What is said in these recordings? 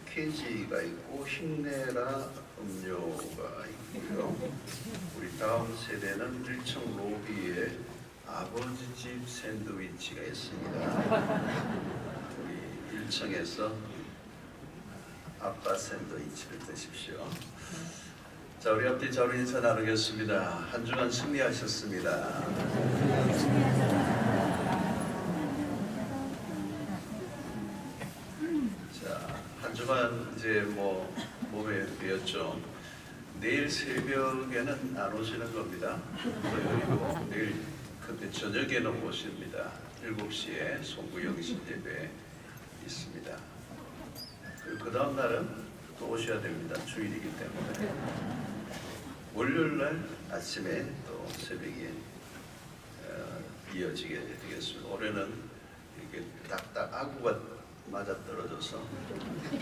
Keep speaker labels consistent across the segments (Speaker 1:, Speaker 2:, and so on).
Speaker 1: 패키지가 있고 힘내라 음료가 있고요. 우리 다음 세대는 1층 로비에 아버지 집 샌드위치가 있습니다. 우리 1층에서 아빠 샌드위치를 드십시오. 자, 우리 앞뒤 자로 인사 나누겠습니다. 한 주간 승리하셨습니다. 자, 한 주간 이제 몸에 배었죠. 내일 새벽에는 안 오시는 겁니다. 그리고 내일 근데 저녁에는 오십니다. 7시에 송구영신 예배 있습니다. 그 다음 날은 또 오셔야 됩니다. 주일이기 때문에. 월요일날 아침에 또 새벽에 이어지게 되겠습니다. 올해는 이렇게 딱딱 아구가 맞아떨어져서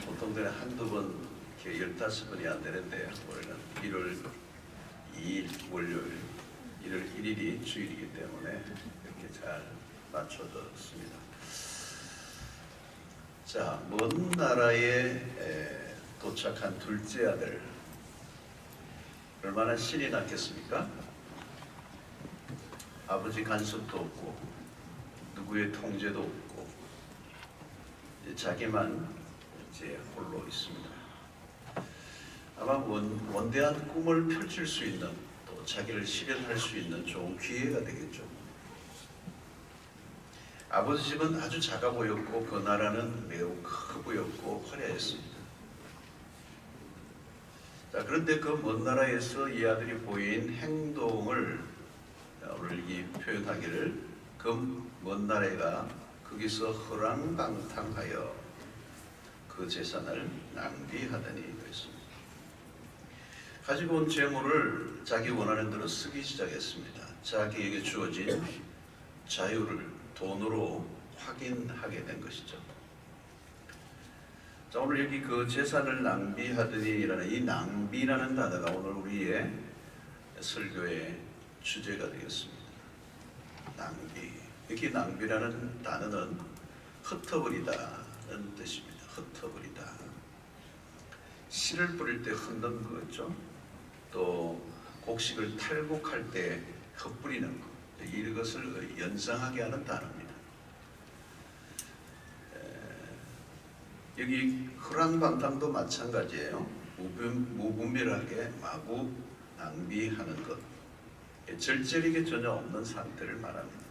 Speaker 1: 보통 때는 한두 번, 이렇게 15번이 안 되는데 올해는 1월 2일 월요일, 1월 1일이 주일이기 때문에 이렇게 잘 맞춰졌습니다. 자, 먼 나라에 도착한 둘째 아들, 얼마나 신이 났겠습니까? 아버지 간섭도 없고 누구의 통제도 없고 이제 자기만 이제 홀로 있습니다. 아마 원대한 꿈을 펼칠 수 있는, 또 자기를 실현할 수 있는 좋은 기회가 되겠죠. 아버지 집은 아주 작아 보였고 그 나라는 매우 커 보였고 화려했습니다. 자, 그런데 그 먼 나라에서 이 아들이 보인 행동을 오늘 이 표현하기를 그 먼 나라가 거기서 허랑방탕하여 그 재산을 낭비하더니 그랬습니다. 가지고 온 재물을 자기 원하는 대로 쓰기 시작했습니다. 자기에게 주어진 자유를 돈으로 확인하게 된 것이죠. 자, 오늘 여기 그 재산을 낭비하더니라는 이 낭비라는 단어가 오늘 우리의 설교의 주제가 되겠습니다. 낭비. 여기 낭비라는 단어는 흩어버리다는 뜻입니다. 흩어버리다. 씨를 뿌릴 때 흩는 거죠. 또 곡식을 탈곡할 때 흩뿌리는 것. 이것을 연상하게 하는 단어입니다. 여기 허랑방탕도 마찬가지예요. 무분별하게 마구 낭비하는 것. 절제력이 전혀 없는 상태를 말합니다.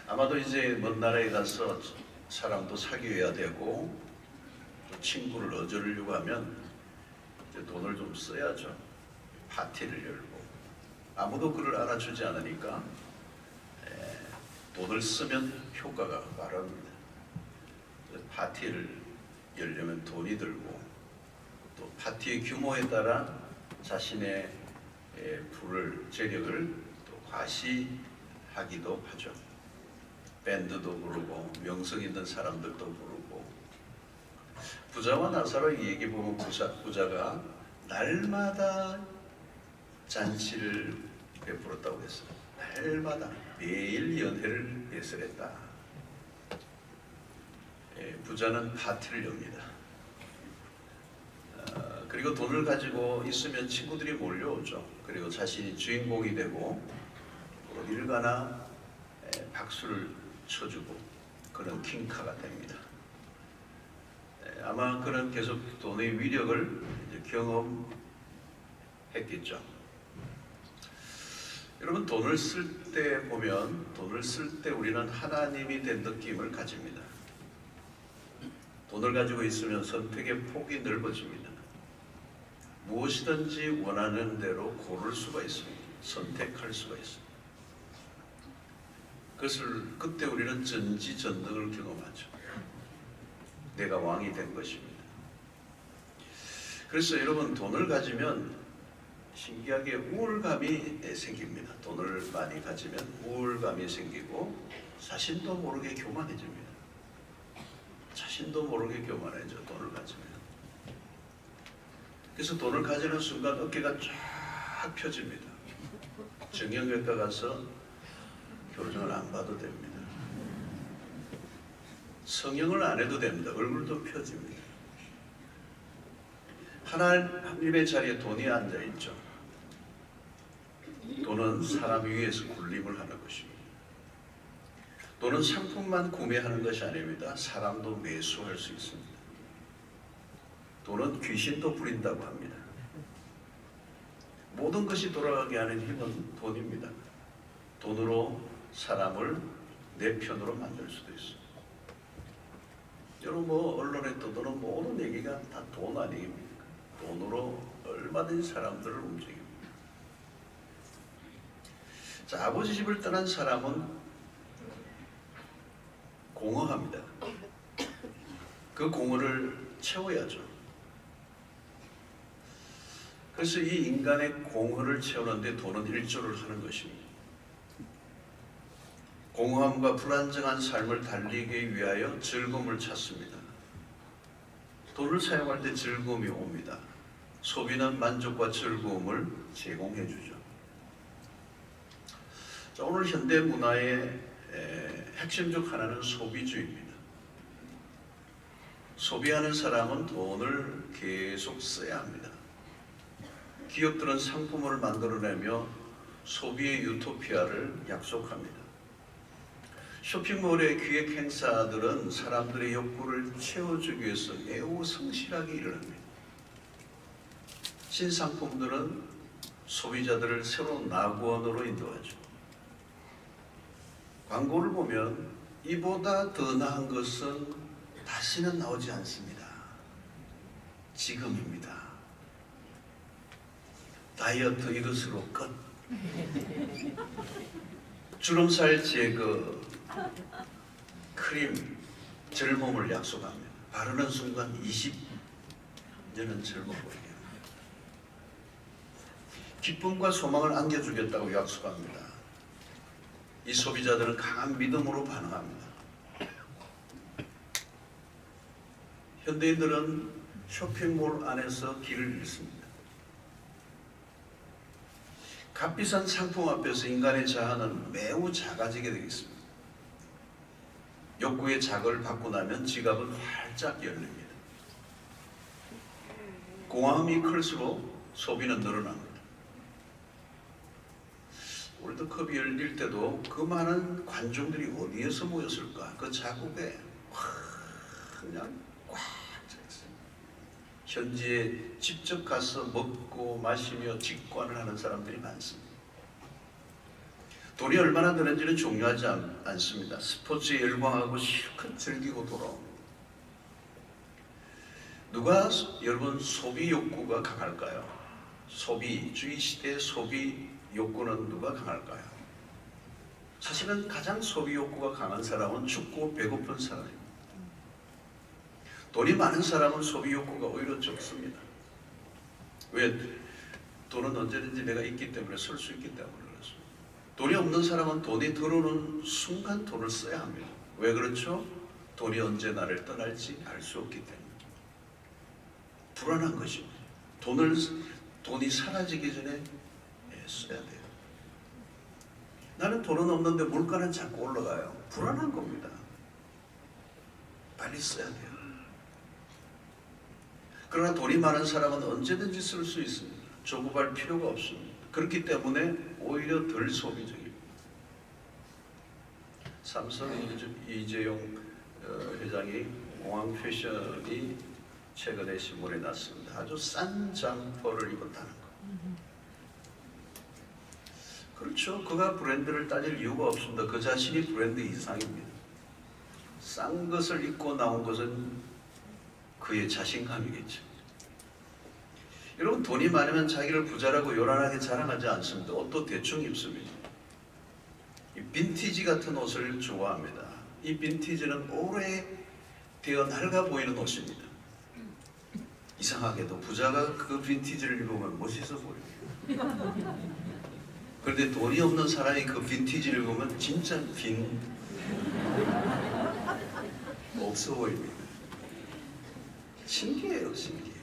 Speaker 1: 아마도 이제 먼 나라에 가서 사람도 사귀어야 되고 또 친구를 얻으려고 하면 이제 돈을 좀 써야죠. 파티를 열고 아무도 그를 알아주지 않으니까 돈을 쓰면 효과가 바랍니다. 파티를 열려면 돈이 들고 또 파티의 규모에 따라 자신의 부를, 재력을 또 과시하기도 하죠. 밴드도 부르고 명성 있는 사람들도 부르고. 부자와 나사로 얘기 보면 부자가 날마다 잔치를 베풀었다고 했어요. 날마다 매일 연회를 배설했다. 부자는 파티를 엽니다. 그리고 돈을 가지고 있으면 친구들이 몰려오죠. 그리고 자신이 주인공이 되고 어딜 가나 박수를 쳐주고 그런 킹카가 됩니다. 아마 그런 계속 돈의 위력을 이제 경험했겠죠. 여러분, 돈을 쓸 때 보면 돈을 쓸 때 우리는 하나님이 된 느낌을 가집니다. 돈을 가지고 있으면 선택의 폭이 넓어집니다. 무엇이든지 원하는 대로 고를 수가 있습니다. 선택할 수가 있습니다. 그때 우리는 전지전능을 경험하죠. 내가 왕이 된 것입니다. 그래서 여러분, 돈을 가지면 신기하게 우울감이 생깁니다. 돈을 많이 가지면 우울감이 생기고 자신도 모르게 교만해집니다. 자신도 모르게 교만해져, 돈을 가지면. 그래서 돈을 가지는 순간 어깨가 쫙 펴집니다. 정형외과 가서 교정을 안 봐도 됩니다. 성형을 안 해도 됩니다. 얼굴도 펴집니다. 하나님의 자리에 돈이 앉아있죠. 돈은 사람 위에서 군림을 하는 것입니다. 돈은 상품만 구매하는 것이 아닙니다. 사람도 매수할 수 있습니다. 돈은 귀신도 부린다고 합니다. 모든 것이 돌아가게 하는 힘은 돈입니다. 돈으로 사람을 내 편으로 만들 수도 있습니다. 여러분 언론에 떠도는 모든 얘기가 다 돈 아니겠습니까? 돈으로 얼마든지 사람들을 움직입니다. 자, 아버지 집을 떠난 사람은 공허합니다. 그 공허를 채워야죠. 그래서 이 인간의 공허를 채우는데 돈은 일조를 하는 것입니다. 공허함과 불안정한 삶을 달리기 위하여 즐거움을 찾습니다. 돈을 사용할 때 즐거움이 옵니다. 소비는 만족과 즐거움을 제공해 주죠. 자, 오늘 현대 문화의 핵심 중 하나는 소비주의입니다. 소비하는 사람은 돈을 계속 써야 합니다. 기업들은 상품을 만들어내며 소비의 유토피아를 약속합니다. 쇼핑몰의 기획 행사들은 사람들의 욕구를 채워주기 위해서 매우 성실하게 일을 합니다. 신상품들은 소비자들을 새로운 낙원으로 인도하죠. 광고를 보면 이보다 더 나은 것은 다시는 나오지 않습니다. 지금입니다. 다이어트 이것으로 끝. 주름살 제거, 크림, 젊음을 약속합니다. 바르는 순간 20년은 젊어 보이게 합니다. 기쁨과 소망을 안겨주겠다고 약속합니다. 이 소비자들은 강한 믿음으로 반응합니다. 현대인들은 쇼핑몰 안에서 길을 잃습니다. 값비싼 상품 앞에서 인간의 자아는 매우 작아지게 되겠습니다. 욕구의 자극을 받고 나면 지갑은 활짝 열립니다. 공허함이 클수록 소비는 늘어납니다. 월드컵이 열릴 때도 그 많은 관중들이 어디에서 모였을까? 그 자국에 그냥 꽉 찼어요. 현지에 직접 가서 먹고 마시며 직관을 하는 사람들이 많습니다. 돈이 얼마나 드는지는 중요하지 않습니다. 스포츠에 열광하고 실컷 즐기고 돌아옵니다. 여러분 소비 욕구가 강할까요? 소비주의 시대의 소비 욕구는 누가 강할까요? 사실은 가장 소비 욕구가 강한 사람은 춥고 배고픈 사람입니다. 돈이 많은 사람은 소비 욕구가 오히려 적습니다. 왜? 돈은 언제든지 내가 있기 때문에 쓸 수 있기 때문에 그렇습니다. 돈이 없는 사람은 돈이 들어오는 순간 돈을 써야 합니다. 왜 그렇죠? 돈이 언제 나를 떠날지 알 수 없기 때문에. 불안한 것입니다. 돈이 사라지기 전에 써야 돼요. 나는 돈은 없는데 물가는 자꾸 올라가요. 불안한 겁니다. 빨리 써야 돼요. 그러나 돈이 많은 사람은 언제든지 쓸 수 있습니다. 조급할 필요가 없습니다. 그렇기 때문에 오히려 덜 소비적입니다. 삼성 이재용 회장이 공항 패션이 최근에 신문에 났습니다. 아주 싼 잠퍼를 입었다는 거. 그렇죠. 그가 브랜드를 따질 이유가 없습니다. 그 자신이 브랜드 이상입니다. 싼 것을 입고 나온 것은 그의 자신감이겠죠. 여러분 돈이 많으면 자기를 부자라고 요란하게 자랑하지 않습니다. 옷도 대충 입습니다. 이 빈티지 같은 옷을 좋아합니다. 이 빈티지는 오래되어 낡아 보이는 옷입니다. 이상하게도 부자가 그 빈티지를 입으면 멋있어 보여요. 그런데 돈이 없는 사람이 그 빈티지를 입으면 진짜 없어 보입니다. 신기해요, 신기해.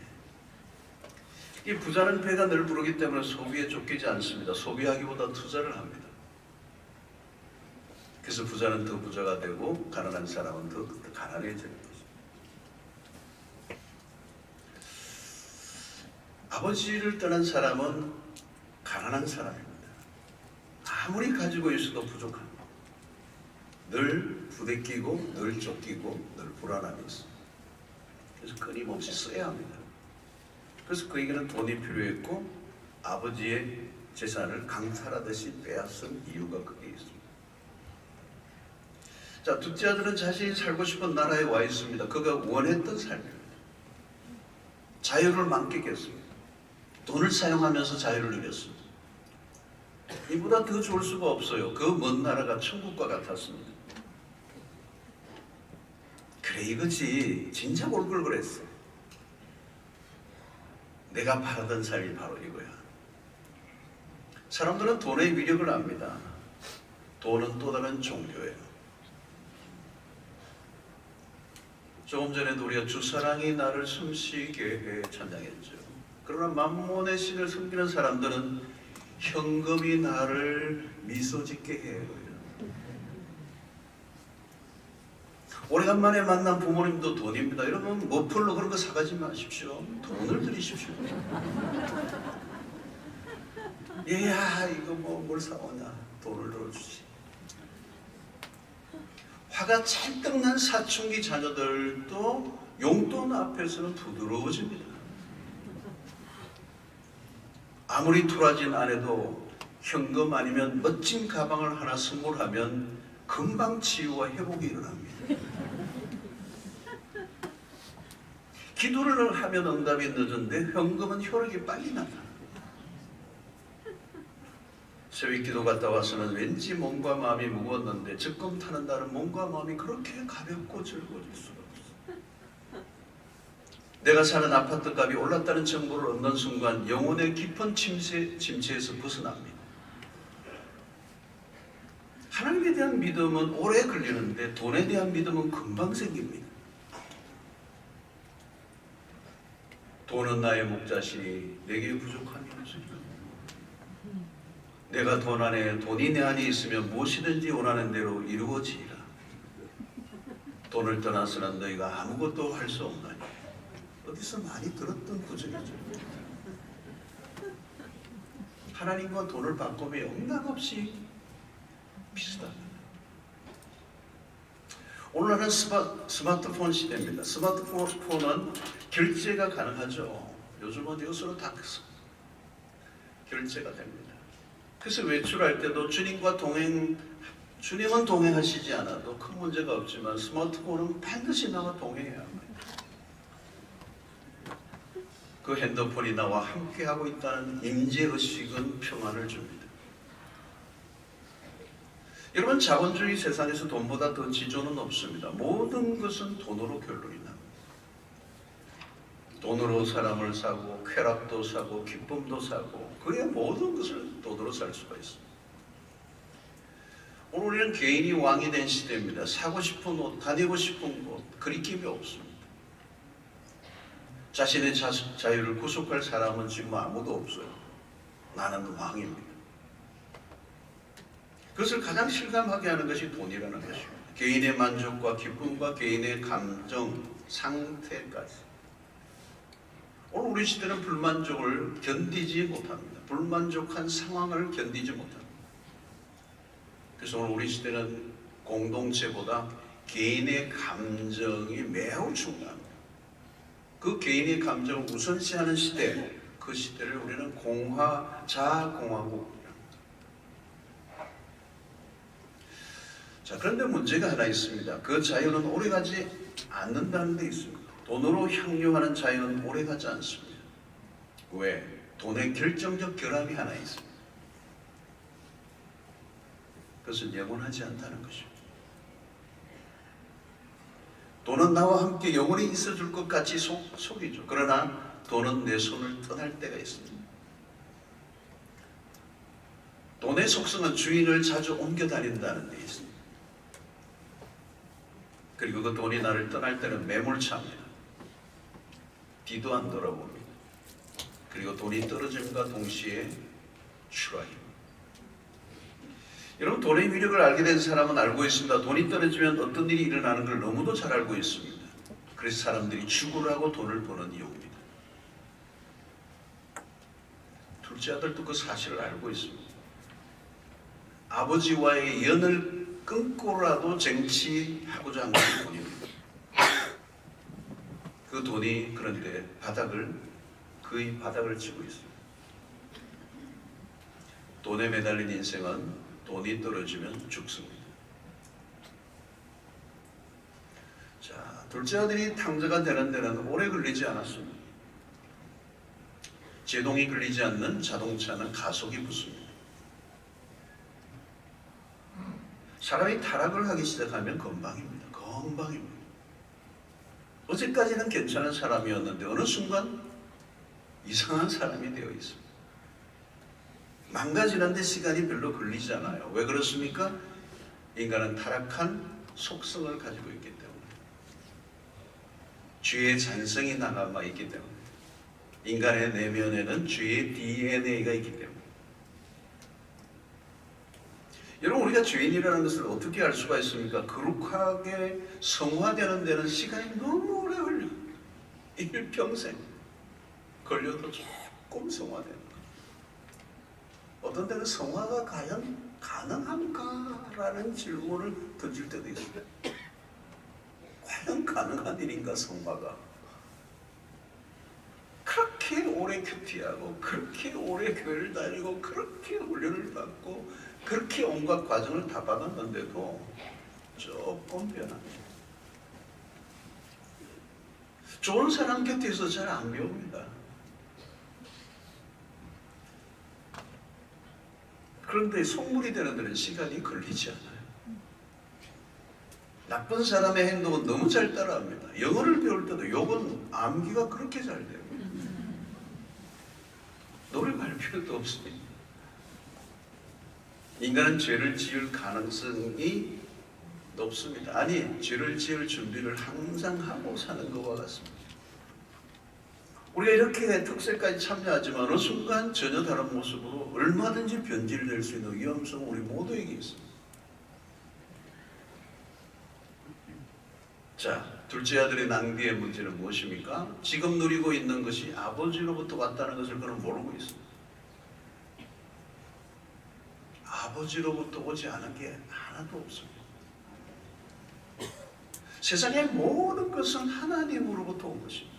Speaker 1: 이 부자는 배가 늘 부르기 때문에 소비에 쫓기지 않습니다. 소비하기보다 투자를 합니다. 그래서 부자는 더 부자가 되고 가난한 사람은 더 가난해지는 거죠. 아버지를 떠난 사람은 가난한 사람입니다. 아무리 가지고 있어도 부족합니다. 늘 부대끼고 늘 쫓기고 늘 불안함이 있습니다. 그래서 끊임없이 써야 합니다. 그래서 그에게는 돈이 필요했고 아버지의 재산을 강탈하듯이 빼앗은 이유가 그게 있습니다. 자, 둘째 아들은 자신이 살고 싶은 나라에 와 있습니다. 그가 원했던 삶입니다. 자유를 만끽했습니다. 돈을 사용하면서 자유를 누렸습니다. 이보다 더 좋을 수가 없어요. 그 먼 나라가 천국과 같았습니다. 그래, 이거지. 진짜 올 걸 그랬어. 내가 바라던 삶이 바로 이거야. 사람들은 돈의 위력을 압니다. 돈은 또 다른 종교예요. 조금 전에도 우리가 주사랑이 나를 숨쉬게 해 찬양했죠. 그러나 만몬의 신을 섬기는 사람들은 현금이 나를 미소 짓게 해요. 오래간만에 만난 부모님도 돈입니다. 여러분 머플러 그런 거 사가지 마십시오. 돈을 들이십시오. 얘야 이거 뭘 사오냐. 돈을 넣어주지. 화가 잔뜩 난 사춘기 자녀들도 용돈 앞에서는 부드러워집니다. 아무리 토라진 아내도 현금 아니면 멋진 가방을 하나 선물하면 금방 치유와 회복이 일어납니다. 기도를 하면 응답이 늦은데 현금은 효력이 빨리 나타납니다. 새벽 기도 갔다 와서는 왠지 몸과 마음이 무거웠는데 적금 타는 날은 몸과 마음이 그렇게 가볍고 즐거워질 수가 없어. 내가 사는 아파트 값이 올랐다는 정보를 얻는 순간 영혼의 깊은 침체에서 벗어납니다. 하나님에 대한 믿음은 오래 걸리는데 돈에 대한 믿음은 금방 생깁니다. 돈은 나의 목자시니 내게 부족함이 없으리라. 내가 돈 안에 돈이 내 안에 있으면 무엇이든지 원하는 대로 이루어지리라. 돈을 떠나서는 너희가 아무것도 할 수 없나니. 어디서 많이 들었던 구절이죠. 하나님과 돈을 바꾸며 영락없이 비슷합니다. 오늘날은 스마트폰 시대입니다. 스마트폰은 결제가 가능하죠. 요즘은 이것으로 다 결제가 됩니다. 그래서 외출할 때도 주님은 동행하시지 않아도 큰 문제가 없지만 스마트폰은 반드시 나와 동행해야 합니다. 그 핸드폰이 나와 함께하고 있다는 임재의식은 평안을 줍니다. 여러분, 자본주의 세상에서 돈보다 더 지존은 없습니다. 모든 것은 돈으로 결론이 납니다. 돈으로 사람을 사고 쾌락도 사고 기쁨도 사고 그의 모든 것을 돈으로 살 수가 있습니다. 오늘 우리는 개인이 왕이 된 시대입니다. 사고 싶은 옷, 다니고 싶은 곳, 그리낌이 없습니다. 자신의 자유를 구속할 사람은 지금 아무도 없어요. 나는 왕입니다. 그것을 가장 실감하게 하는 것이 돈이라는 것입니다. 개인의 만족과 기쁨과 개인의 감정, 상태까지. 오늘 우리 시대는 불만족을 견디지 못합니다. 불만족한 상황을 견디지 못합니다. 그래서 오늘 우리 시대는 공동체보다 개인의 감정이 매우 중요합니다. 그 개인의 감정을 우선시하는 시대, 그 시대를 우리는 자아공화국이랍니다. 자, 그런데 문제가 하나 있습니다. 그 자유는 오래가지 않는다는 데 있습니다. 돈으로 향유하는 자유는 오래가지 않습니다. 왜? 돈의 결정적 결함이 하나 있습니다. 그것은 영원하지 않다는 것입니다. 돈은 나와 함께 영원히 있어줄 것 같이 속이죠. 그러나 돈은 내 손을 떠날 때가 있습니다. 돈의 속성은 주인을 자주 옮겨 다닌다는 데 있습니다. 그리고 그 돈이 나를 떠날 때는 매몰차입니다. 뒤도 안 돌아봅니다. 그리고 돈이 떨어짐과 동시에 추락입니다. 여러분, 돈의 위력을 알게 된 사람은 알고 있습니다. 돈이 떨어지면 어떤 일이 일어나는 걸 너무도 잘 알고 있습니다. 그래서 사람들이 죽으라고 돈을 버는 이유입니다. 둘째 아들도 그 사실을 알고 있습니다. 아버지와의 연을 끊고라도 쟁취하고자 하는 게 돈입니다. 그 돈이 그런데 거의 바닥을 치고 있습니다. 돈에 매달린 인생은 돈이 떨어지면 죽습니다. 자, 둘째 아들이 탕자가 되는 데는 오래 걸리지 않았습니다. 제동이 걸리지 않는 자동차는 가속이 붙습니다. 사람이 타락을 하기 시작하면 건방입니다. 건방입니다. 어제까지는 괜찮은 사람이었는데 어느 순간 이상한 사람이 되어 있습니다. 망가지는데 시간이 별로 걸리지 않아요. 왜 그렇습니까? 인간은 타락한 속성을 가지고 있기 때문에, 죄의 잔성이 남아 있기 때문에, 인간의 내면에는 죄의 DNA가 있기 때문에. 여러분, 우리가 죄인이라는 것을 어떻게 알 수가 있습니까? 거룩하게 성화되는 데는 시간이 너무 오래 걸려요. 일평생 걸려도 조금 성화되는 거예요. 어떤 때는 성화가 과연 가능한가라는 질문을 던질 때도 있습니다. 과연 가능한 일인가, 성화가? 그렇게 오래 큐티하고, 그렇게 오래 교회를 다니고, 그렇게 훈련을 받고, 그렇게 온갖 과정을 다 받았는데도 조금 변합니다. 좋은 사람 곁에서 잘 안 배웁니다. 그런데 속물이 되는 데는 시간이 걸리지 않아요. 나쁜 사람의 행동은 너무 잘 따라합니다. 영어를 배울 때도 욕은 암기가 그렇게 잘 돼요. 노래 갈 필요도 없습니다. 인간은 죄를 지을 가능성이 높습니다. 아니, 죄를 지을 준비를 항상 하고 사는 것과 같습니다. 우리가 이렇게 특세까지 참여하지만 어느 순간 전혀 다른 모습으로 얼마든지 변질이 될 수 있는 위험성은 우리 모두에게 있습니다. 자, 둘째 아들의 낭비의 문제는 무엇입니까? 지금 누리고 있는 것이 아버지로부터 왔다는 것을 그는 모르고 있습니다. 아버지로부터 오지 않은 게 하나도 없습니다. 세상의 모든 것은 하나님으로부터 온 것입니다.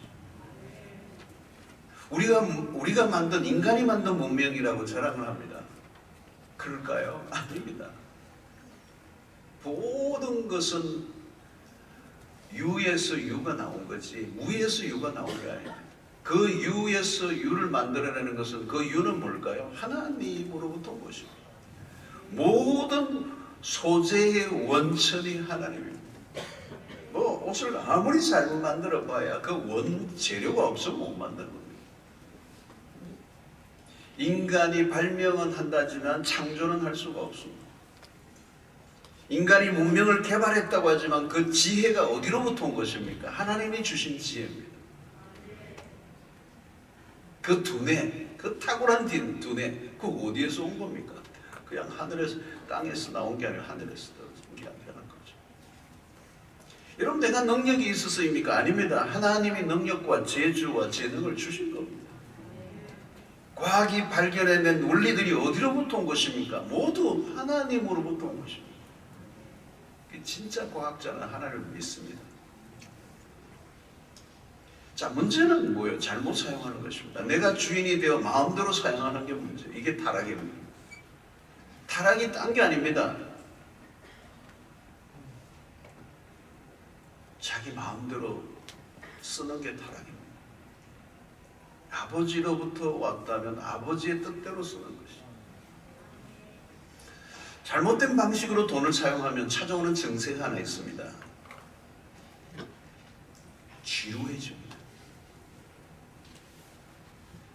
Speaker 1: 우리가 만든, 인간이 만든 문명이라고 자랑을 합니다. 그럴까요? 아닙니다. 모든 것은 유에서 유가 나온 거지 무에서 유가 나온 게 아닙니다. 그 유에서 유를 만들어내는 것은, 그 유는 뭘까요? 하나님으로부터 온 것입니다. 모든 소재의 원천이 하나님입니다. 뭐 옷을 아무리 잘 만들어 봐야 그 원재료가 없으면 못 만드는 겁니다. 인간이 발명은 한다지만 창조는 할 수가 없습니다. 인간이 문명을 개발했다고 하지만 그 지혜가 어디로부터 온 것입니까? 하나님이 주신 지혜입니다. 그 두뇌, 그 탁월한 두뇌, 그 어디에서 온 겁니까? 그냥 하늘에서, 땅에서 나온 게 아니라 하늘에서 떨어진 게 아니라는 거죠. 여러분, 내가 능력이 있어서입니까? 아닙니다. 하나님이 능력과 재주와 재능을 주신 겁니다. 과학이 발견해낸 원리들이 어디로부터 온 것입니까? 모두 하나님으로부터 온 것입니다. 진짜 과학자는 하나님을 믿습니다. 자, 문제는 뭐예요? 잘못 사용하는 것입니다. 내가 주인이 되어 마음대로 사용하는 게 문제. 이게 타락입니다. 타락이 딴 게 아닙니다. 자기 마음대로 쓰는 게 타락입니다. 아버지로부터 왔다면 아버지의 뜻대로 쓰는 것이죠. 잘못된 방식으로 돈을 사용하면 찾아오는 증세가 하나 있습니다. 지루해집니다.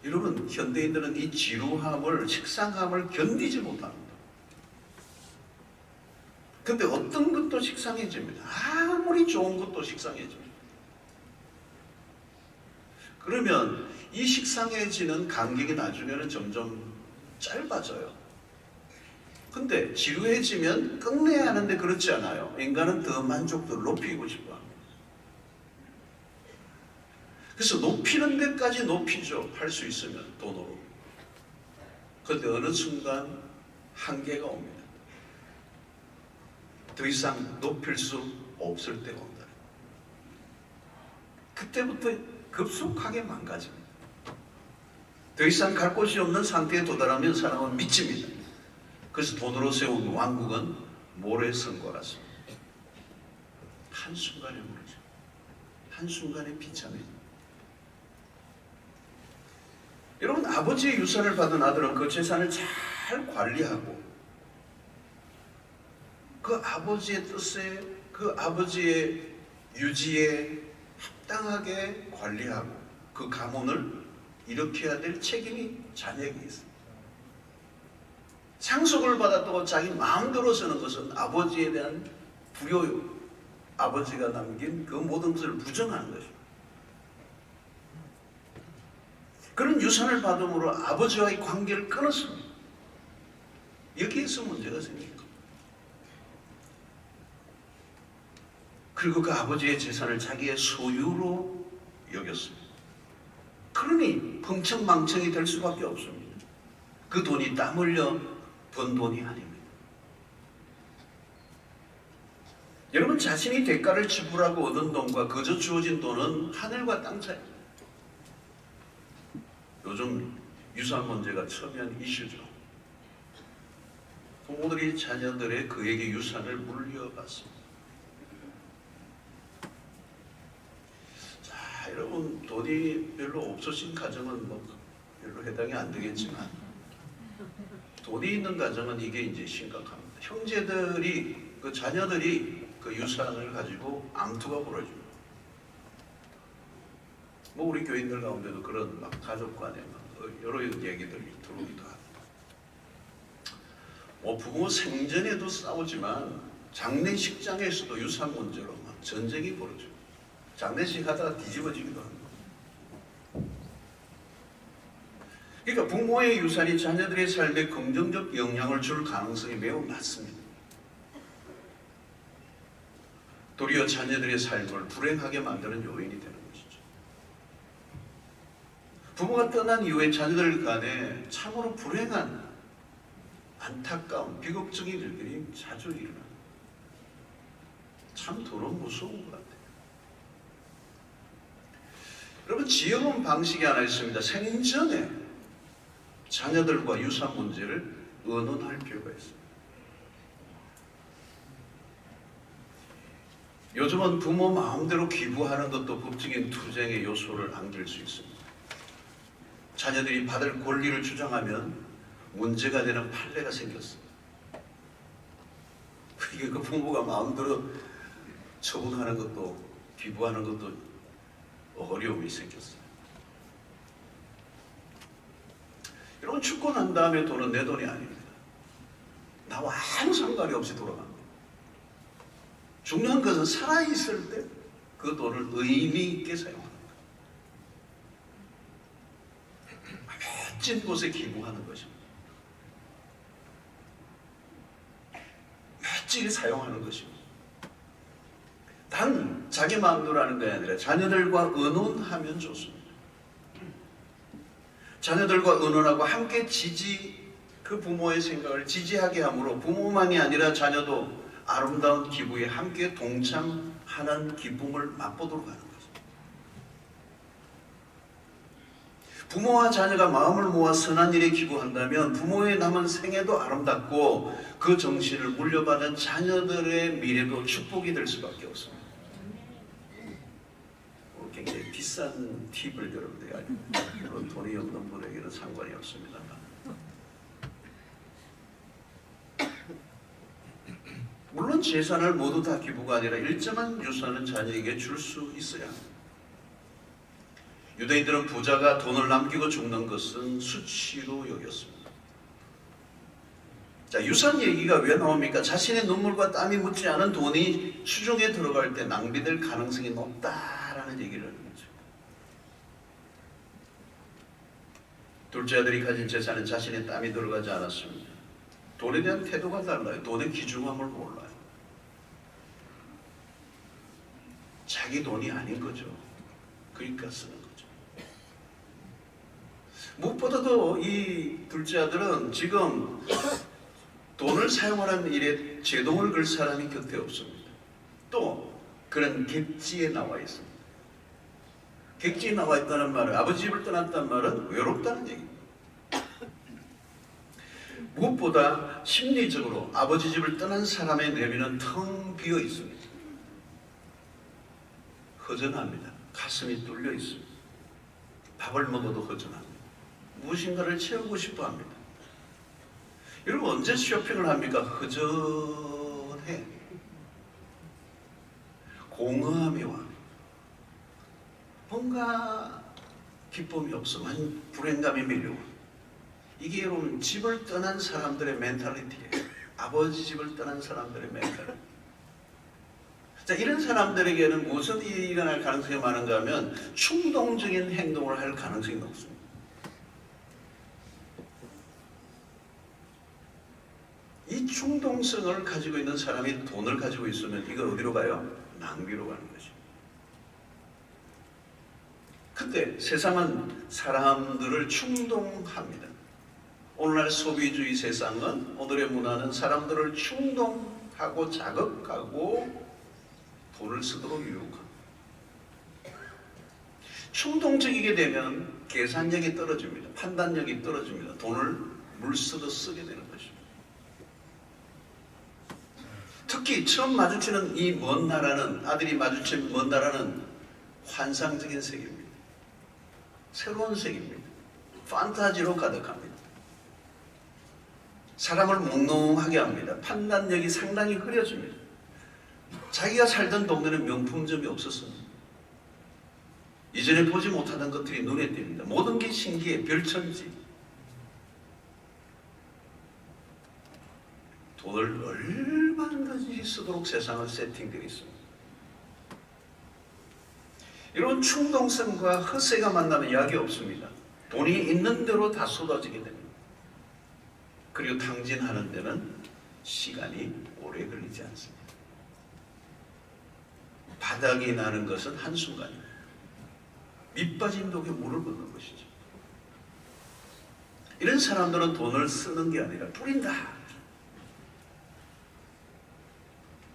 Speaker 1: 여러분, 현대인들은 이 지루함을, 식상함을 견디지 못합니다. 근데 어떤 것도 식상해집니다. 아무리 좋은 것도 식상해집니다. 그러면 이 식상해지는 간격이 나중에는 점점 짧아져요. 근데 지루해지면 끝내야 하는데 그렇지 않아요. 인간은 더 만족도를 높이고 싶어 합니다. 그래서 높이는 데까지 높이죠. 할 수 있으면 돈으로. 그런데 어느 순간 한계가 옵니다. 더 이상 높일 수 없을 때가 온다. 그때부터 급속하게 망가집니다. 더 이상 갈 곳이 없는 상태에 도달하면 사람은 미칩니다. 그래서 돈으로 세운 왕국은 모래성과 같습니다. 한순간에 무너져. 한순간에 비참해집니다. 여러분, 아버지의 유산을 받은 아들은 그 재산을 잘 관리하고 그 아버지의 뜻에, 그 아버지의 유지에 합당하게 관리하고 그 가문을 일으켜야 될 책임이 자녀에게 있습니다. 상속을 받았다고 자기 마음대로 쓰는 것은 아버지에 대한 불효요. 아버지가 남긴 그 모든 것을 부정하는 것입니다. 그런 유산을 받음으로 아버지와의 관계를 끊었습니다. 여기에서 문제가 생깁니다. 그리고 그 아버지의 재산을 자기의 소유로 여겼습니다. 그러니 흥청망청이 될 수밖에 없습니다. 그 돈이 땀 흘려 번 돈이 아닙니다. 여러분, 자신이 대가를 지불하고 얻은 돈과 그저 주어진 돈은 하늘과 땅 차이입니다. 요즘 유산 문제가 첨예한 이슈죠. 부모들이 자녀들의 그에게 유산을 물려받습니다. 자, 여러분, 돈이 별로 없으신 가정은 별로 해당이 안 되겠지만 돈이 있는 가정은 이게 이제 심각합니다. 형제들이, 그 자녀들이 그 유산을 가지고 암투가 벌어집니다. 우리 교인들 가운데도 그런 가족 간에 여러 얘기들이 들어오기도 합니다. 부모 생전에도 싸우지만 장례식장에서도 유산 문제로 전쟁이 벌어져요. 장례식 하다가 뒤집어지기도 합니다. 그러니까 부모의 유산이 자녀들의 삶에 긍정적 영향을 줄 가능성이 매우 낮습니다. 도리어 자녀들의 삶을 불행하게 만드는 요인이 되는 것이죠. 부모가 떠난 이후에 자녀들 간에 참으로 불행한, 안타까운, 비극적인 일들이 자주 일어납니다. 참 돈은 무서운 것 같아요. 여러분, 지혜로운 방식이 하나 있습니다. 생전에 자녀들과 유산 문제를 의논할 필요가 있습니다. 요즘은 부모 마음대로 기부하는 것도 법적인 투쟁의 요소를 안길 수 있습니다. 자녀들이 받을 권리를 주장하면 문제가 되는 판례가 생겼습니다. 이게 그 부모가 마음대로 처분하는 것도, 기부하는 것도 어려움이 생겼어요. 여러분, 죽고 난 다음에 돈은 내 돈이 아닙니다. 나와 아무 상관이 없이 돌아갑니다. 중요한 것은 살아있을 때 그 돈을 의미 있게 사용하는 거예요. 멋진 곳에 기부하는 것입니다. 멋지게 사용하는 것입니다. 단 자기 마음대로 하는 게 아니라 자녀들과 의논하면 좋습니다. 자녀들과 의논하고 함께 그 부모의 생각을 지지하게 함으로 부모만이 아니라 자녀도 아름다운 기부에 함께 동참하는 기쁨을 맛보도록 하는 것입니다. 부모와 자녀가 마음을 모아 선한 일에 기부한다면 부모의 남은 생애도 아름답고 그 정신을 물려받은 자녀들의 미래도 축복이 될 수밖에 없습니다. 굉장히 비싼 팁을 여러분들이 알립니다. 물론 돈이 없는 분에게는 상관이 없습니다만. 물론 재산을 모두 다 기부가 아니라 일정한 유산은 자녀에게 줄 수 있어야 합니다. 유대인들은 부자가 돈을 남기고 죽는 것은 수치로 여겼습니다. 자, 유산 얘기가 왜 나옵니까? 자신의 눈물과 땀이 묻지 않은 돈이 수중에 들어갈 때 낭비될 가능성이 높다라는 얘기를 하는 거죠. 둘째 아들이 가진 재산은 자신의 땀이 들어가지 않았습니다. 돈에 대한 태도가 달라요. 돈의 귀중함을 몰라요. 자기 돈이 아닌 거죠. 그러니까 쓰는 거죠. 무엇보다도 이 둘째 아들은 지금 돈을 사용하는 일에 제동을 걸 사람이 곁에 없습니다. 또 그런 객지에 나와 있습니다. 객지에 나와 있다는 말은, 아버지 집을 떠났다는 말은 외롭다는 얘기입니다. 무엇보다 심리적으로 아버지 집을 떠난 사람의 내면은 텅 비어 있습니다. 허전합니다. 가슴이 뚫려 있습니다. 밥을 먹어도 허전합니다. 무엇인가를 채우고 싶어 합니다. 여러분, 언제 쇼핑을 합니까? 허전해. 공허함이 와. 뭔가 기쁨이 없어. 불행감이 밀려와. 이게 여러분 집을 떠난 사람들의 멘탈리티예요. 아버지 집을 떠난 사람들의 멘탈리티. 자, 이런 사람들에게는 무슨 일이 일어날 가능성이 많은가 하면 충동적인 행동을 할 가능성이 높습니다. 이 충동성을 가지고 있는 사람이 돈을 가지고 있으면 이거 어디로 가요? 낭비로 가는 것입니다. 그때 세상은 사람들을 충동합니다. 오늘날 소비주의 세상은, 오늘의 문화는 사람들을 충동하고 자극하고 돈을 쓰도록 유혹합니다. 충동적이게 되면 계산력이 떨어집니다. 판단력이 떨어집니다. 돈을 물쓰듯 쓰게 되는 것입니다. 특히 처음 마주치는 이 먼 나라는, 아들이 마주친 먼 나라는 환상적인 세계입니다. 새로운 세계입니다. 판타지로 가득합니다. 사람을 몽롱하게 합니다. 판단력이 상당히 흐려집니다. 자기가 살던 동네는 명품점이 없었습니다. 이전에 보지 못하던 것들이 눈에 띕니다. 모든 게 신기해. 별천지. 돈을 얼마든지 쓰도록 세상을 세팅되어 있습니다. 이런 충동성과 허세가 만나면 약이 없습니다. 돈이 있는 대로 다 쏟아지게 됩니다. 그리고 탕진하는 데는 시간이 오래 걸리지 않습니다. 바닥이 나는 것은 한순간입니다. 밑빠진 독에 물을 붓는 것이죠. 이런 사람들은 돈을 쓰는 게 아니라 뿌린다.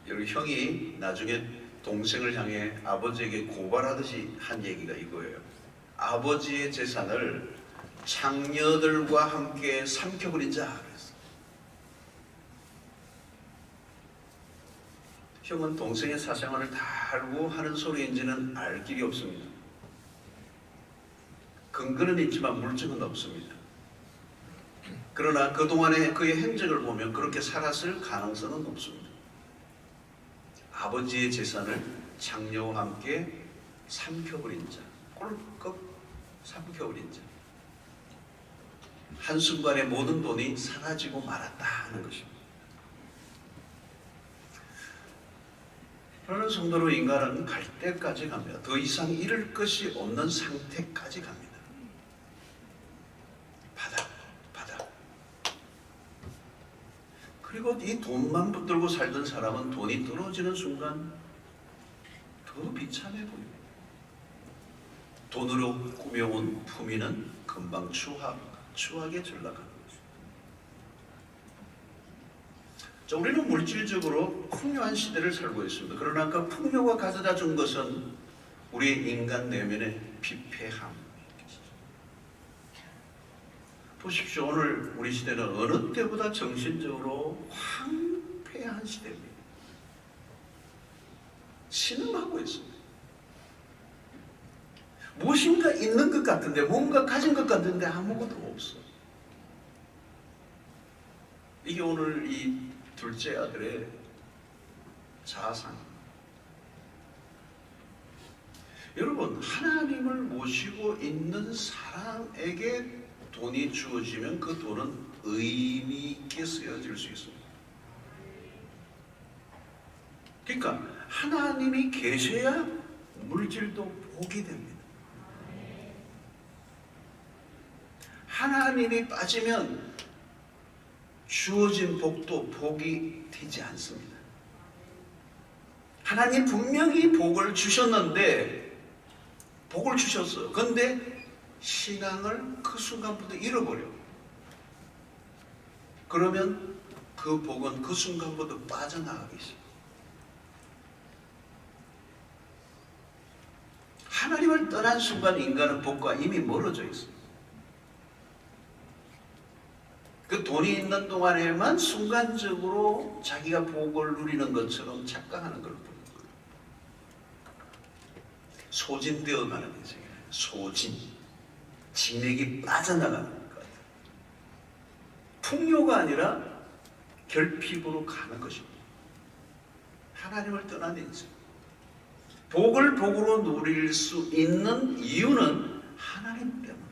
Speaker 1: 여러분, 형이 나중에 동생을 향해 아버지에게 고발하듯이 한 얘기가 이거예요. 아버지의 재산을 장녀들과 함께 삼켜버린 자. 그랬어. 형은 동생의 사생활을 다 알고 하는 소리인지는 알 길이 없습니다. 근거는 있지만 물증은 없습니다. 그러나 그동안의 그의 행적을 보면 그렇게 살았을 가능성은 높습니다. 아버지의 재산을 장녀와 함께 삼켜버린 자, 꼴꺽 삼켜버린 자. 한순간에 모든 돈이 사라지고 말았다 하는 것입니다. 그러는 정도로 인간은 갈 때까지 갑니다. 더 이상 잃을 것이 없는 상태까지 갑니다. 바닥. 그리고 이 돈만 붙들고 살던 사람은 돈이 떨어지는 순간 더 비참해 보입니다. 돈으로 꾸며온 품위는 금방 추하게 전락하는 것입니다. 자, 우리는 물질적으로 풍요한 시대를 살고 있습니다. 그러나 그 풍요가 가져다 준 것은 우리 인간 내면의 피폐함. 보십시오. 오늘 우리 시대는 어느 때보다 정신적으로 황폐한 시대입니다. 신음하고 있습니다. 무엇인가 있는 것 같은데, 뭔가 가진 것 같은데 아무것도 없어. 이게 오늘 이 둘째 아들의 자아상입니다. 여러분, 하나님을 모시고 있는 사람에게 돈이 주어지면 그 돈은 의미 있게 쓰여질 수 있습니다. 그러니까 하나님이 계셔야 물질도 복이 됩니다. 하나님이 빠지면 주어진 복도 복이 되지 않습니다. 하나님 분명히 복을 주셨는데, 복을 주셨어요. 그런데 신앙을 그 순간부터 잃어버려. 그러면 그 복은 그 순간부터 빠져나가기 시작해요. 하나님을 떠난 순간 인간은 복과 이미 멀어져 있어요. 그 돈이 있는 동안에만 순간적으로 자기가 복을 누리는 것처럼 착각하는 걸 보는 거예요. 소진되어 가는 거죠. 소진. 진액이 빠져나가는 것 같아요. 풍요가 아니라 결핍으로 가는 것입니다. 하나님을 떠난 인생. 복을 복으로 누릴 수 있는 이유는 하나님 때문이다.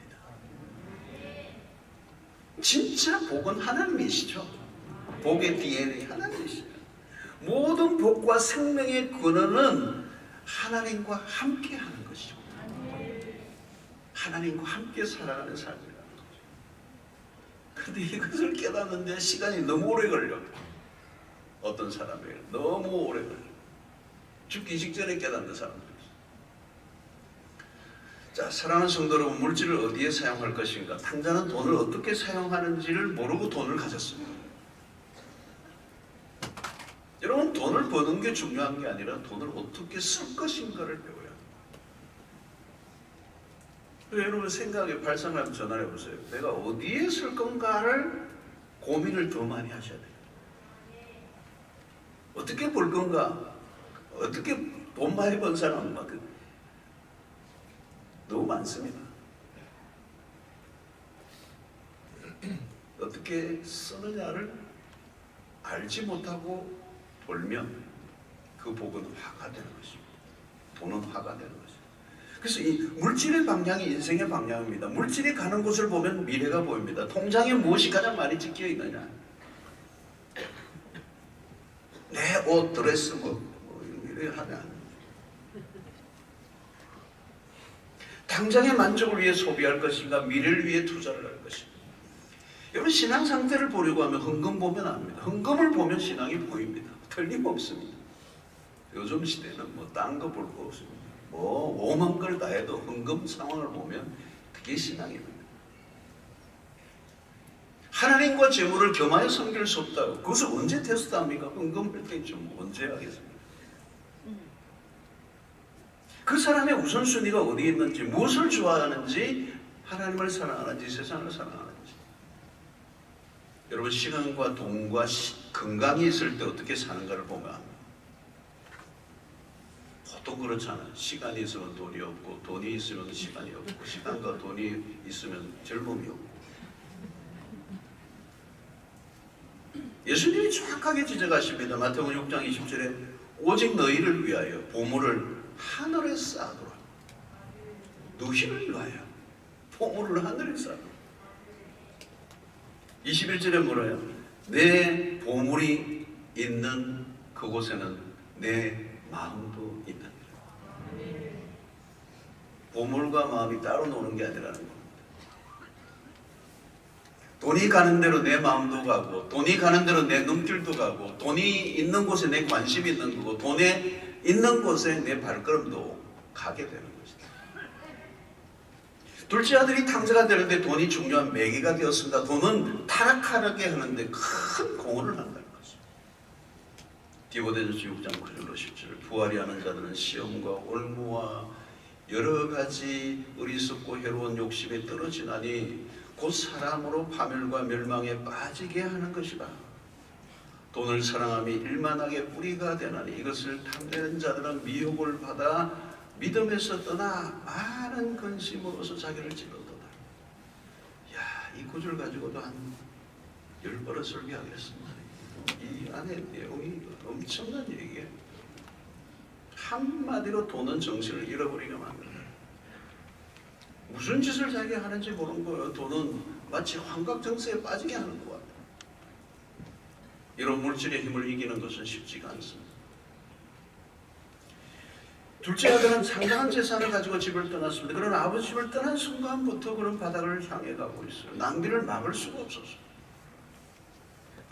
Speaker 1: 진짜 복은 하나님이시죠. 복의 DNA 하나님이시죠. 모든 복과 생명의 근원은 하나님과 함께 하는 것이죠. 하나님과 함께 살아가는 삶이라는 거죠. 그런데 이것을 깨닫는데 시간이 너무 오래 걸려. 어떤 사람에게 너무 오래 걸려. 죽기 직전에 깨닫는 사람들. 자, 사랑하는 성도 여러분, 물질을 어디에 사용할 것인가? 탕자는 돈을 어떻게 사용하는지를 모르고 돈을 가졌습니다. 여러분, 돈을 버는 게 중요한 게 아니라 돈을 어떻게 쓸 것인가를 배워야 합니다. 여러분 생각에 발상하면 전화해 보세요. 내가 어디에 쓸 건가를 고민을 더 많이 하셔야 돼요. 어떻게 벌 건가? 어떻게 돈 많이 번 사람은 막 너무 많습니다. 어떻게 쓰느냐를 알지 못하고 벌면 그 복은 화가 되는 것입니다. 돈은 화가 되는 것입니다. 그래서 이 물질의 방향이 인생의 방향입니다. 물질이 가는 곳을 보면 미래가 보입니다. 통장에 무엇이 가장 많이 찍혀 있느냐? 내 옷, 드레스 이렇게 하면 당장의 만족을 위해 소비할 것인가, 미래를 위해 투자를 할 것인가. 여러분, 신앙 상태를 보려고 하면 헌금 보면 압니다. 헌금을 보면 신앙이 보입니다. 틀림없습니다. 요즘 시대는 뭐 딴 거 볼 거 없습니다. 뭐 오만 걸 다 해도 헌금 상황을 보면 그게 신앙입니다. 하나님과 재물을 겸하여 섬길 수 없다고. 그것을 언제 테스트합니까? 헌금할 때죠. 언제 하겠습니까? 그 사람의 우선순위가 어디에 있는지, 무엇을 좋아하는지, 하나님을 사랑하는지, 세상을 사랑하는지. 여러분, 시간과 돈과 건강이 있을 때 어떻게 사는가를 보면 보통 그렇잖아요. 시간이 있으면 돈이 없고, 돈이 있으면 시간이 없고, 시간과 돈이 있으면 젊음이 없고. 예수님이 정확하게 지적하십니다. 마태복음 6장 20절에 오직 너희를 위하여 보물을 하늘에 쌓아두라. 너희를 위하여 보물을 하늘에 쌓아두라. 21절에 뭐래요? 내 보물이 있는 그곳에는 내 마음도 있느니라. 보물과 마음이 따로 노는 게 아니라는 겁니다. 돈이 가는 대로 내 마음도 가고, 돈이 가는 대로 내 눈길도 가고, 돈이 있는 곳에 내 관심이 있는 거고, 돈에 있는 곳에 내 발걸음도 가게 되는 것이다. 둘째 아들이 탕자가 되는데 돈이 중요한 매개가 되었습니다. 돈은 타락하게 하는데 큰 공헌을 한다는 것입니다. 디모데전서 6장 9절로 10절. 부활이 하는 자들은 시험과 올무와 여러 가지 어리석고 해로운 욕심에 떨어지나니 곧 사람으로 파멸과 멸망에 빠지게 하는 것이다. 돈을 사랑함이 일만하게 뿌리가 되나니 이것을 탐내는 자들은 미혹을 받아 믿음에서 떠나 많은 근심으로서 자기를 찔러도다. 야, 이 구절 가지고도 한 10번을 설교하겠습니다. 이 안에 내용이 엄청난 얘기예요. 한마디로 돈은 정신을 잃어버리게 만든다. 무슨 짓을 자기가 하는지 모르는 거예요. 돈은 마치 환각정세에 빠지게 하는 것 같아요. 이런 물질의 힘을 이기는 것은 쉽지가 않습니다. 둘째 아들은 상당한 재산을 가지고 집을 떠났습니다. 그러나 아버지 집을 떠난 순간부터 그런 바닥을 향해 가고 있어요. 낭비를 막을 수가 없었어요.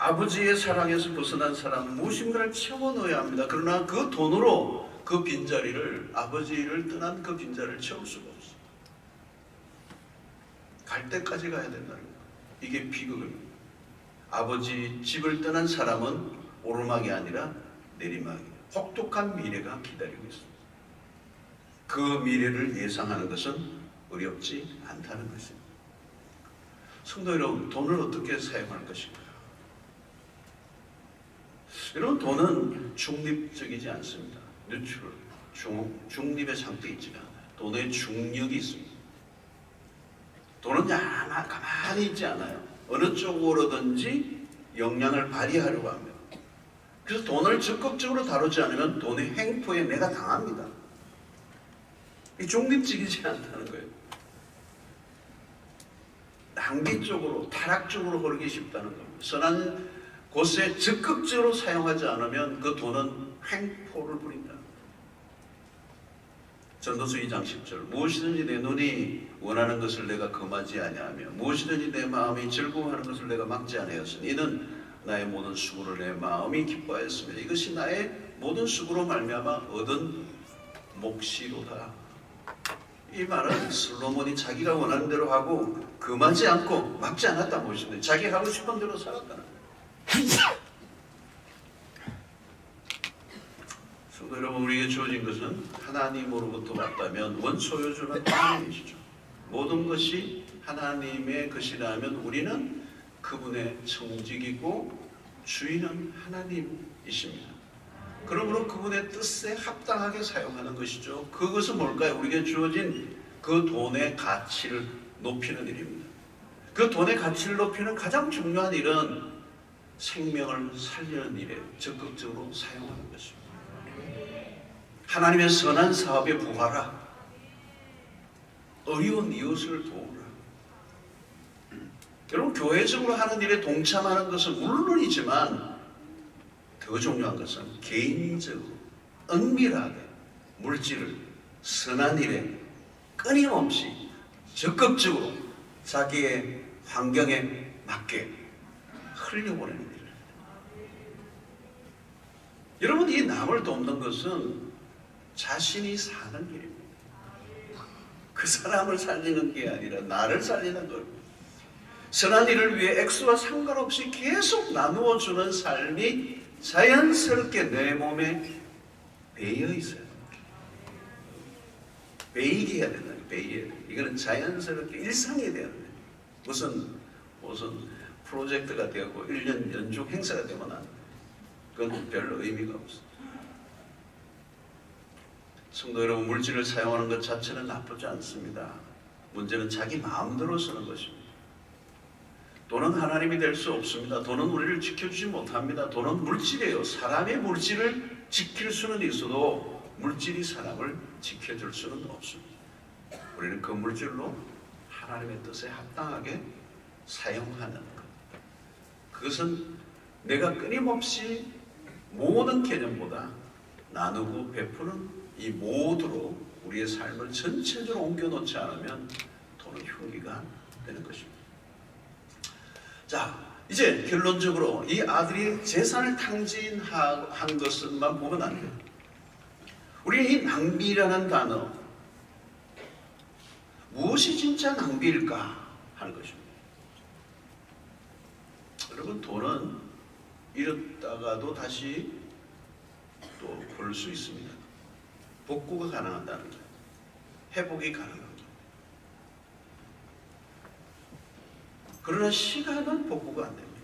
Speaker 1: 아버지의 사랑에서 벗어난 사람은 무엇인가를 채워 넣어야 합니다. 그러나 그 돈으로 그 빈자리를, 아버지를 떠난 그 빈자리를 채울 수가 없어요. 갈 때까지 가야 된다는 거예요. 이게 비극입니다. 아버지 집을 떠난 사람은 오르막이 아니라 내리막이에요. 혹독한 미래가 기다리고 있습니다. 그 미래를 예상하는 것은 어렵지 않다는 것입니다. 성도 여러분, 돈을 어떻게 사용할 것인가? 여러분, 돈은 중립적이지 않습니다. 뉴트럴, 중립의 상태에 있지가 않아요. 돈의 중력이 있습니다. 돈은 가만히 있지 않아요. 어느 쪽으로든지 영향을 발휘하려고 합니다. 그래서 돈을 적극적으로 다루지 않으면 돈의 횡포에 내가 당합니다. 이 중립적이지 않다는 거예요. 낭비 쪽으로, 타락 쪽으로 흐르기 쉽다는 겁니다. 선한 곳에 적극적으로 사용하지 않으면 그 돈은 횡포를 부린다. 전도서 2장 10절, 무엇이든지 내 눈이 원하는 것을 내가 금하지 아니하며 무엇이든지 내 마음이 즐거워하는 것을 내가 막지 아니하였으니 이는 나의 모든 수고를 내 마음이 기뻐하였으며 이것이 나의 모든 수고로 말미암아 얻은 몫이로다. 이 말은 솔로몬이 자기가 원하는 대로 하고 금하지 않고 막지 않았다 무엇인데 자기 하고 싶은 대로 살았다는 거예요. 성도 여러분, 우리에게 주어진 것은 하나님으로부터 왔다면 원소유주는 하나님이시죠. 모든 것이 하나님의 것이라면 우리는 그분의 청직이고 주인은 하나님이십니다. 그러므로 그분의 뜻에 합당하게 사용하는 것이죠. 그것은 뭘까요? 우리에게 주어진 그 돈의 가치를 높이는 일입니다. 그 돈의 가치를 높이는 가장 중요한 일은 생명을 살리는 일에 적극적으로 사용하는 것입니다. 하나님의 선한 사업에 부하라. 어려운 이웃을 도우라. 여러분, 교회적으로 하는 일에 동참하는 것은 물론이지만 더 중요한 것은 개인적으로 은밀하게 물질을 선한 일에 끊임없이 적극적으로 자기의 환경에 맞게 흘려보내는 일. 여러분, 이 남을 돕는 것은 자신이 사는 길입니다. 그 사람을 살리는 게 아니라 나를 살리는 것. 선한 일을 위해 액수와 상관없이 계속 나누어 주는 삶이 자연스럽게 내 몸에 배어 있어요. 배이게 해야 된다. 배이게. 이거는 자연스럽게 일상이 돼야 돼요. 무슨 프로젝트가 되고 1년 연중 행사가 되면 안 돼요. 그건 별로 의미가 없어요. 성도 여러분, 물질을 사용하는 것 자체는 나쁘지 않습니다. 문제는 자기 마음대로 쓰는 것입니다. 돈은 하나님이 될 수 없습니다. 돈은 우리를 지켜주지 못합니다. 돈은 물질이에요. 사람의 물질을 지킬 수는 있어도 물질이 사람을 지켜줄 수는 없습니다. 우리는 그 물질로 하나님의 뜻에 합당하게 사용하는 것. 그것은 내가 끊임없이 모든 개념보다 나누고 베푸는 이 모두로 우리의 삶을 전체적으로 옮겨놓지 않으면 돈은 흉기가 되는 것입니다. 자, 이제 결론적으로 이 아들이 재산을 탕진한 것만 보면 안 돼요. 우리는 이 낭비라는 단어, 무엇이 진짜 낭비일까 하는 것입니다. 여러분, 돈은 잃었다가도 다시 또 벌 수 있습니다. 복구가 가능하다는 거예요. 회복이 가능합니다. 그러나 시간은 복구가 안 됩니다.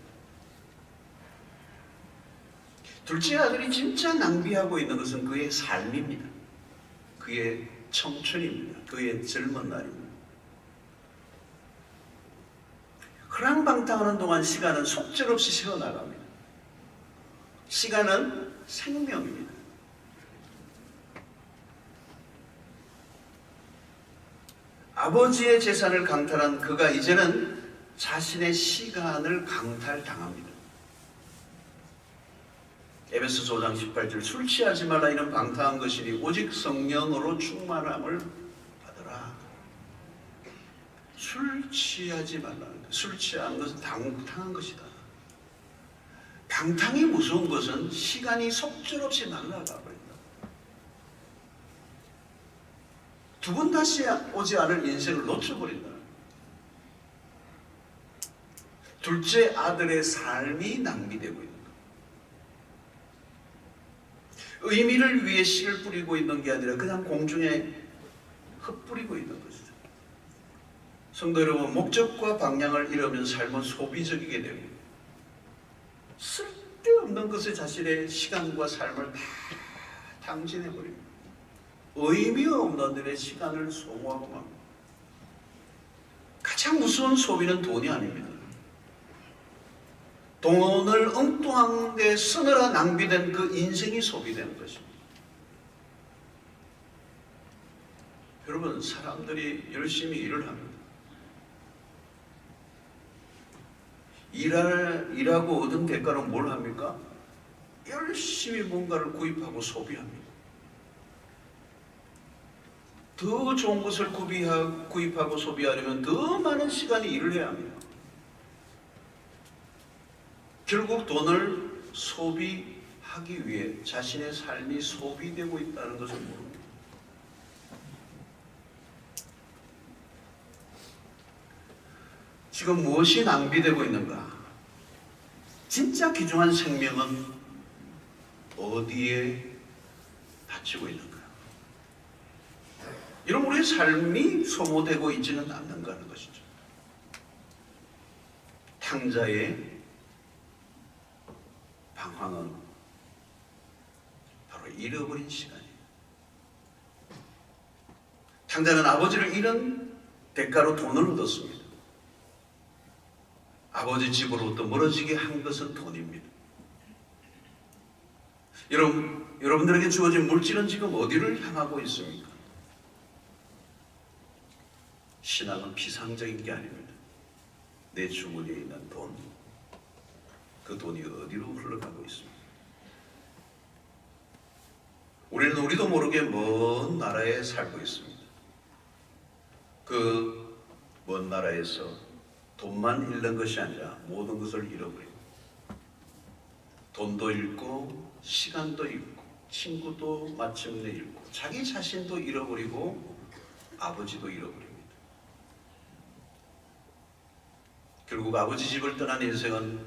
Speaker 1: 둘째 아들이 진짜 낭비하고 있는 것은 그의 삶입니다. 그의 청춘입니다. 그의 젊은 날입니다. 허랑방탕하는 동안 시간은 속절없이 새어나갑니다. 시간은 생명입니다. 아버지의 재산을 강탈한 그가 이제는 자신의 시간을 강탈당합니다. 에베소서 5장 18절, 술 취하지 말라 이는 방탕한 것이니 오직 성령으로 충만함을 받으라. 술 취하지 말라. 술 취하는 것은 방탕한 것이다. 방탕이 무서운 것은 시간이 속절없이 날아가 버린다. 두 번 다시 오지 않을 인생을 놓쳐버린다. 둘째 아들의 삶이 낭비되고 있는 것. 의미를 위해 씨를 뿌리고 있는 게 아니라 그냥 공중에 흩뿌리고 있는 것이죠. 성도 여러분, 목적과 방향을 잃으면 삶은 소비적이게 되고 쓸데없는 것에 자신의 시간과 삶을 다 탕진해버립니다. 의미 없는 일에 시간을 소모하고 맙니다. 가장 무서운 소비는 돈이 아닙니다. 돈을 엉뚱한 데 쓰느라 낭비된 그 인생이 소비되는 것입니다. 여러분, 사람들이 열심히 일을 합니다. 일하고 얻은 대가로 뭘 합니까? 열심히 뭔가를 구입하고 소비합니다. 더 좋은 것을 구입하고 소비하려면 더 많은 시간이 일을 해야 합니다. 결국 돈을 소비하기 위해 자신의 삶이 소비되고 있다는 것을 모릅니다. 지금 무엇이 낭비되고 있는가? 진짜 귀중한 생명은 어디에 바치고 있는가? 이런 우리의 삶이 소모되고 있지는 않는가 하는 것이죠. 탕자의 방황은 바로 잃어버린 시간이에요. 탕자는 아버지를 잃은 대가로 돈을 얻었습니다. 아버지 집으로부터 멀어지게 한 것은 돈입니다. 여러분들에게 주어진 물질은 지금 어디를 향하고 있습니까? 신앙은 피상적인 게 아닙니다. 내 주머니에 있는 돈, 그 돈이 어디로 흘러가고 있습니까? 우리는 우리도 모르게 먼 나라에 살고 있습니다. 그 먼 나라에서 돈만 잃는 것이 아니라 모든 것을 잃어버립니다. 돈도 잃고 시간도 잃고 친구도 마침내 잃고 자기 자신도 잃어버리고 아버지도 잃어버립니다. 결국 아버지 집을 떠난 인생은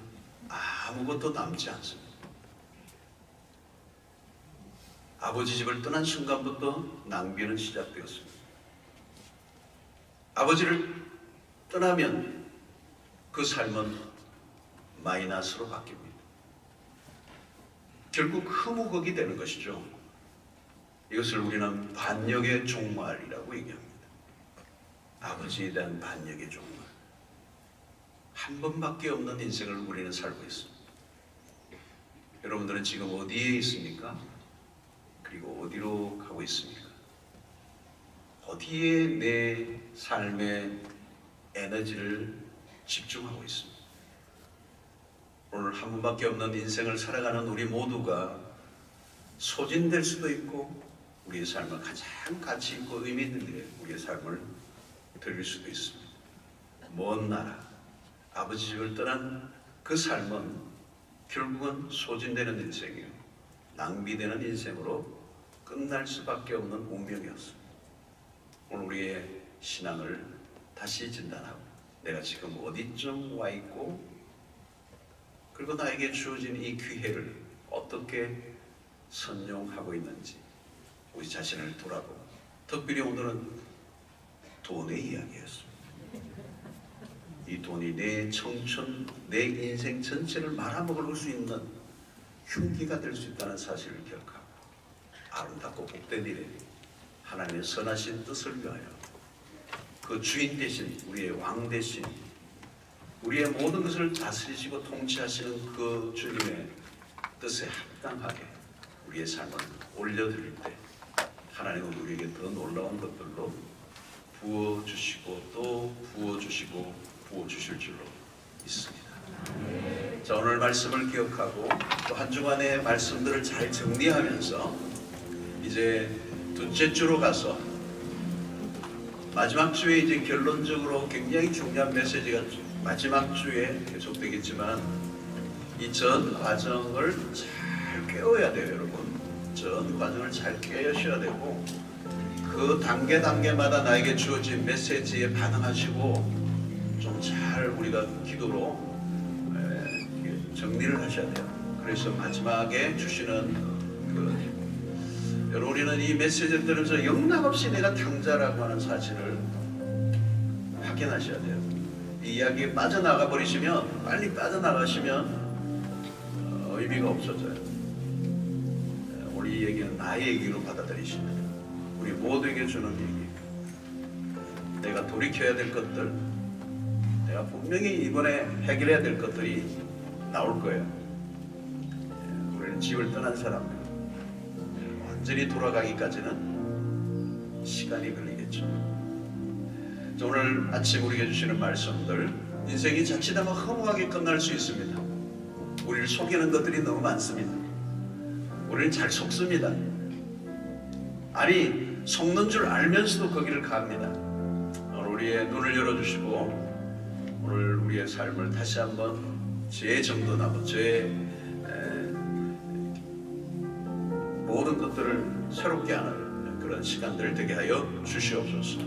Speaker 1: 아무것도 남지 않습니다. 아버지 집을 떠난 순간부터 낭비는 시작되었습니다. 아버지를 떠나면 그 삶은 마이너스로 바뀝니다. 결국 흐무거기 되는 것이죠. 이것을 우리는 반역의 종말이라고 얘기합니다. 아버지에 대한 반역의 종말. 한 번밖에 없는 인생을 우리는 살고 있습니다. 여러분들은 지금 어디에 있습니까? 그리고 어디로 가고 있습니까? 어디에 내 삶의 에너지를 집중하고 있습니다. 오늘 한 번밖에 없는 인생을 살아가는 우리 모두가 소진될 수도 있고 우리의 삶을 가장 가치 있고 의미 있는 일에 우리의 삶을 드릴 수도 있습니다. 먼 나라, 아버지 집을 떠난 그 삶은 결국은 소진되는 인생이에요. 낭비되는 인생으로 끝날 수밖에 없는 운명이었습니다. 오늘 우리의 신앙을 다시 진단하고 내가 지금 어디쯤 와 있고 그리고 나에게 주어진 이 기회를 어떻게 선용하고 있는지 우리 자신을 돌아보고, 특별히 오늘은 돈의 이야기였습니다. 이 돈이 내 청춘, 내 인생 전체를 말아먹을 수 있는 흉기가 될 수 있다는 사실을 기억하고 아름답고 복된 일에 하나님의 선하신 뜻을 위하여 그 주인 대신, 우리의 왕 대신, 우리의 모든 것을 다스리시고 통치하시는 그 주님의 뜻에 합당하게 우리의 삶을 올려드릴 때 하나님은 우리에게 더 놀라운 것들로 부어주시고 또 부어주시고 부어주실 줄로 믿습니다. 자, 오늘 말씀을 기억하고 또 한 주간의 말씀들을 잘 정리하면서 이제 둘째 주로 가서 마지막 주에 이제 결론적으로 굉장히 중요한 메시지가 마지막 주에 계속되겠지만 이 전 과정을 잘 깨워야 돼요, 여러분. 전 과정을 잘 깨우셔야 되고, 그 단계마다 나에게 주어진 메시지에 반응하시고 좀 잘 우리가 기도로 정리를 하셔야 돼요. 그래서 마지막에 주시는 여러분, 우리는 이 메시지를 들으면서 영락없이 내가 탕자라고 하는 사실을 확인하셔야 돼요. 이 이야기에 빠져나가 버리시면, 빨리 빠져나가시면 의미가 없어져요. 오늘 이 얘기는 나의 얘기로 받아들이시면 우리 모두에게 주는 얘기, 내가 돌이켜야 될 것들, 내가 분명히 이번에 해결해야 될 것들이 나올 거예요. 우리는 집을 떠난 사람들, 완전히 돌아가기까지는 시간이 걸리겠죠. 오늘 아침 우리에게 주시는 말씀들, 인생이 자칫하면 허무하게 끝날 수 있습니다. 우리를 속이는 것들이 너무 많습니다. 우리는 잘 속습니다. 아니, 속는 줄 알면서도 거기를 갑니다. 오늘 우리의 눈을 열어주시고 오늘 우리의 삶을 다시 한번 재정돈하고 모든 것들을 새롭게 하는 그런 시간들 되게 하여 주시옵소서.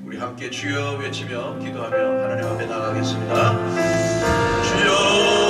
Speaker 1: 우리 함께 주여 외치며 기도하며 하나님 앞에 나가겠습니다. 주여